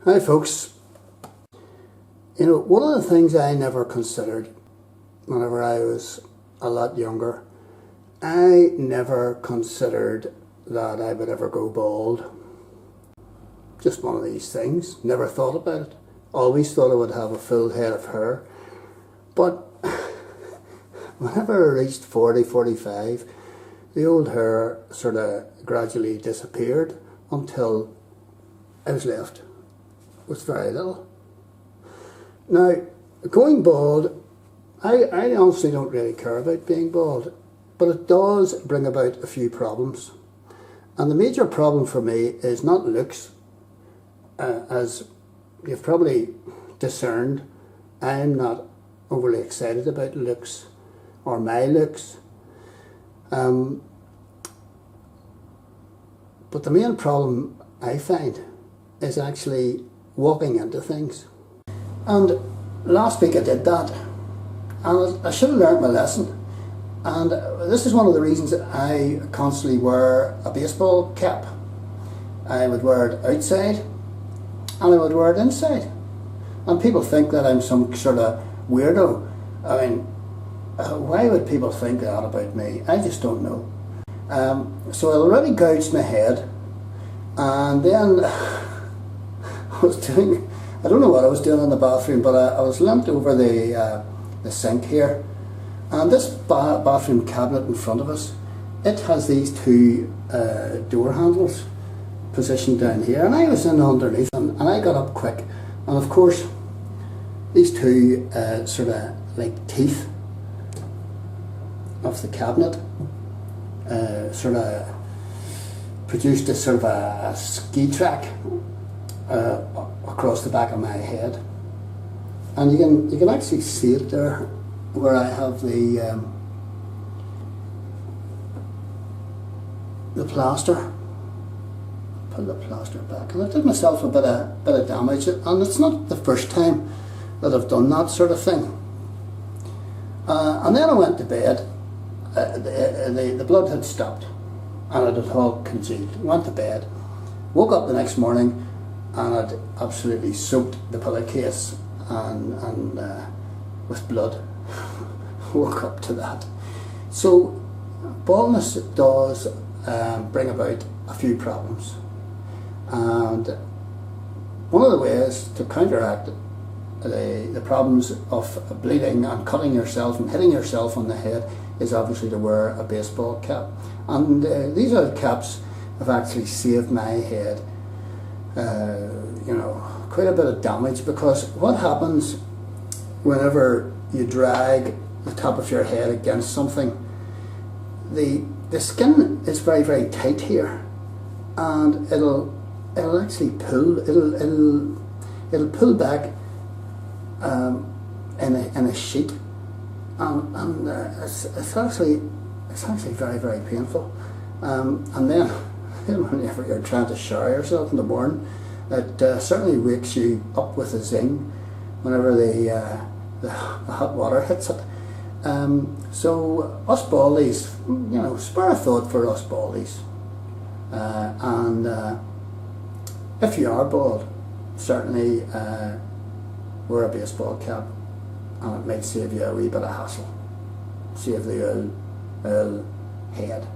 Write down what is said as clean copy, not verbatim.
Hi folks. One of the things I never considered whenever I was a lot younger, I never considered that I would ever go bald. Just one of these things. Never thought about it. Always thought I would have a full head of hair. But whenever I reached 40, 45, the old hair sort of gradually disappeared until I was left with very little. Now, going bald, I honestly don't really care about being bald, but it does bring about a few problems. And the major problem for me is not looks. As you've probably discerned, I'm not overly excited about looks or my looks. But the main problem I find is actually walking into things. And last week I did that, and I should have learnt my lesson. And this is one of the reasons that I constantly wear a baseball cap. I would wear it outside and I would wear it inside. And people think that I'm some sort of weirdo. I mean, why would people think that about me? I just don't know. So I already gouged my head, and then I don't know what I was doing in the bathroom, but I was leant over the sink here, and this bathroom cabinet in front of us, it has these two door handles positioned down here, and I was in underneath and I got up quick, and of course these two sort of like teeth of the cabinet sort of produced a sort of a ski track across the back of my head, and you can actually see it there where I have the plaster. Put the plaster back, and I did myself a bit of damage, and it's not the first time that I've done that sort of thing. And then I went to bed. The blood had stopped and it had all congealed. Went to bed, woke up the next morning, and I'd absolutely soaked the pillowcase and with blood. Woke up to that. So baldness does bring about a few problems, and one of the ways to counteract the problems of bleeding and cutting yourself and hitting yourself on the head is obviously to wear a baseball cap. And these other caps have actually saved my head quite a bit of damage, because what happens whenever you drag the top of your head against something, the skin is very, very tight here, and it'll actually pull, it'll pull back in a sheet, and it's actually very, very painful. And then whenever you're trying to shower yourself in the morning, it certainly wakes you up with a zing whenever the hot water hits it. So us baldies, spare a thought for us baldies. And if you are bald, certainly wear a baseball cap, and it might save you a wee bit of hassle. Save the old head.